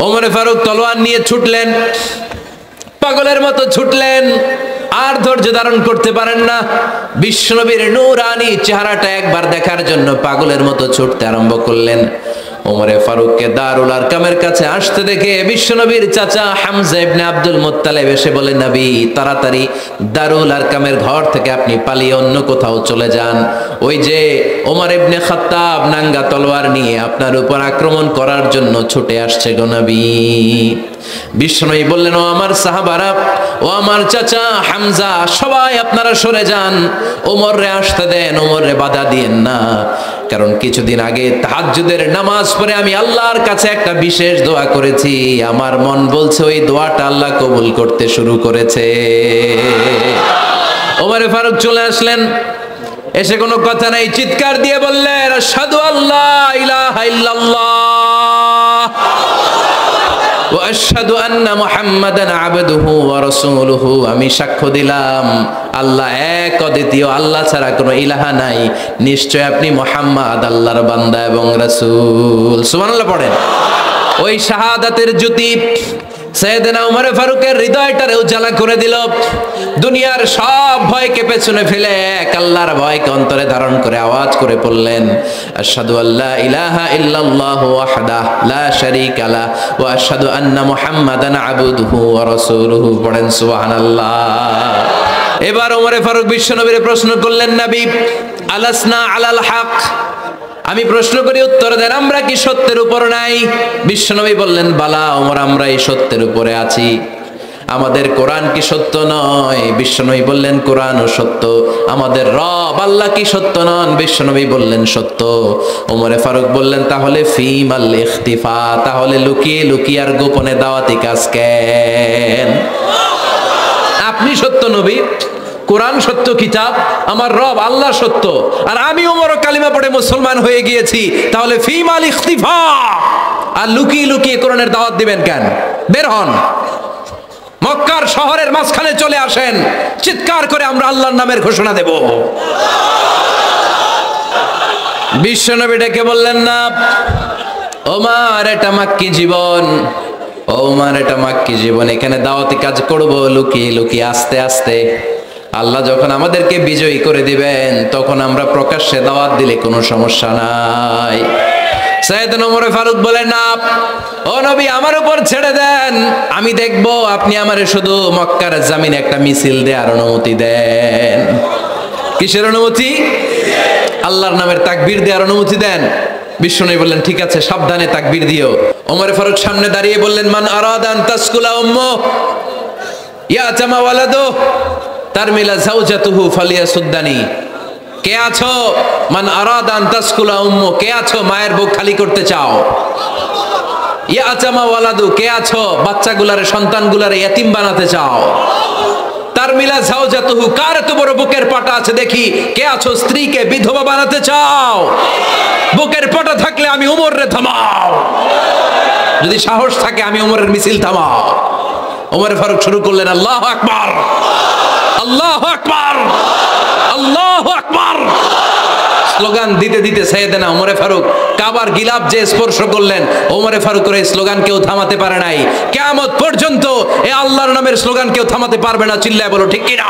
ওমরে ফারুক তলোয়ার নিয়ে ছুটলেন, পাগলের মতো ছুটলেন, আর ধৈর্য ধারণ করতে পারেন না। বিশ্বনবীর নূরানি চেহারাটা একবার দেখার জন্য পাগলের মতো ছুটতে আরম্ভ করলেন। ওমরে ফারুককে দারুল আরকামের কাছে আসতে দেখে বিশ্বনবীর চাচা হামজা ইবনে আব্দুল মুত্তালিব এসে বলে, নবী তাড়াতাড়ি দারুল আরকামের ঘর থেকে আপনি পালিয়ে অন্য কোথাও চলে যান। ওই যে ওমর ইবনে খাত্তাব নাঙ্গা তলোয়ার নিয়ে আপনার উপর আক্রমণ করার জন্য ছুটে আসছে গো নবী। বিশ্বনবী বললেন, ও আমার সাহাবারা, ও আমার চাচা হামজা, সবাই আপনারা সরে যান, ওমররে আসতে দেন, ওমররে বাধা দিয়েন না। কারণ কিছুদিন আগে তাহাজ্জুদের নামাজ পড়ে আমি আল্লাহর কাছে একটা বিশেষ দোয়া করেছি, আমার মন বলছে ওই দোয়াটা আল্লাহ কবুল করতে শুরু করেছে। ওমরে ফারুক চলে আসলেন, এসে কোনো কথা নাই, চিৎকার দিয়ে বললেন, আশহাদু আল্লা ইলাহা ইল্লাল্লাহ ওয়া আশহাদু আন্না মুহাম্মাদান আবদুহু ওয়া রাসূলুহু। আমি সাক্ষ্য দিলাম আল্লাহ এক, অদ্বিতীয়, আল্লাহ ছাড়া কোনো ইলাহা নাই, নিশ্চয় আপনি মুহাম্মদ আল্লাহর বান্দা এবং রাসূল। সুবহানাল্লাহ পড়েন। ওই শাহাদাতের জ্যোতি সাইয়েদনা ওমর ফারুকের হৃদয়টারে উজালা করে দিল। দুনিয়ার সব ভয়কে পেছনে ফেলে এক আল্লাহর ভয়কে অন্তরে ধারণ করে আওয়াজ করে পড়লেন, আশহাদু আল্লা ইলাহা ইল্লাল্লাহু ওয়াহদাহু লা শারীকা লাহু ওয়া আশহাদু আন্না মুহাম্মাদান আবদুহু ওয়া রাসূলুহু। পড়েন সুবহানাল্লাহ। এবার ওমরে ফারুক বিশ্বনবীর প্রশ্ন করলেন, নবী আলাসনা আলাল হক, আমি প্রশ্ন করি উত্তর দেন, আমরা কি সত্যের উপর নাই? বিশ্বনবী বললেন, বালা ওমর, আমরা এই সত্যের উপরে আছি। আমাদের কোরআন কি সত্য নয়? বিশ্বনবী বললেন, কোরআনও সত্য। আমাদের রব আল্লাহ কি সত্য নন? বিশ্বনবী বললেন, সত্য। ওমরে ফারুক বললেন, তাহলে ফিমাল ইখতিফা, তাহলে লুকিয়ে লুকিয়ে আর গোপনে দাওয়াতি কাজ কেন? আপনি সত্য নবী, কোরআন সত্য কিতাব, আমার রব আল্লাহ সত্য, আর আমি ওমর কালিমা পড়ে মুসলমান হয়ে গিয়েছি, তাহলে ফিমাল ইখতিফা, আর লুকিয়ে লুকিয়ে কোরআনের দাওয়াত দিবেন কেন? বের হন, মক্কার শহরের মাঝখানে চলে আসেন, চিৎকার করে আমরা আল্লাহর নামের ঘোষণা দেব। বিশ্বনবী ডেকে বললেন, না ওমর, এটা মাক্কি জীবন, ওমর এটা মাক্কি জীবন, এখানে দাওয়াতি কাজ করব লুকিয়ে লুকিয়ে, আস্তে আস্তে। আল্লাহ যখন আমাদেরকে বিজয়ী করে দিবেন তখন আমরা প্রকাশ্যে দাওয়াত দিলে কোনো সমস্যা নাই। সাইয়েদনা ওমর ফারুক বলেন, না ও নবী, আমার উপর ছেড়ে দেন, আমি দেখব আপনি আমারে শুধু মক্কার জমিনে একটা মিছিল দেওয়ার অনুমতি দেন। কিসের অনুমতি? আল্লাহর নামের তাকবীর দেওয়ার অনুমতি দেন। বিশ্বনবী বললেন, ঠিক আছে, সাবধানে তাকবীর দিও। ওমর ফারুক সামনে দাঁড়িয়ে বললেন, মান আরাদা আন তাসকুলা উম্মু ইয়াতামা ওয়ালাদু তারমিলা যাওজাতুহু ফালিয়াসুদ্দানি। কে আছো? মান আরাদা আন তাসকুলা উম্মু, কে আছো মায়ের বুক খালি করতে চাও? ইয়াতামা ওয়ালাদু, কে আছো বাচ্চাগুলারে, সন্তানগুলারে ইতিম বানাতে চাও? তারমিলা যাওজাতুহু, কার এত বড় বুকের পাটা আছে দেখি, কে আছো স্ত্রীকে বিধবা বানাতে চাও? বুকের পাটা থাকলে আমি ওমরে থামাও, যদি সাহস থাকে আমি ওমরের মিছিল থামাও। ওমর ফারুক শুরু করলেন, আল্লাহু আকবার, আল্লাহু আকবার, আল্লাহু আকবার। স্লোগান দিতে দিতে সাইয়েদনা ওমর ফারুক কাবার গিলাফ যে স্পর্শ করলেন, ওমর ফারুকের এই স্লোগান কেউ থামাতে পারে নাই। কিয়ামত পর্যন্ত এই আল্লাহর নামের স্লোগান কেউ থামাতে পারবে না। চিল্লায় বলো ঠিক কিনা?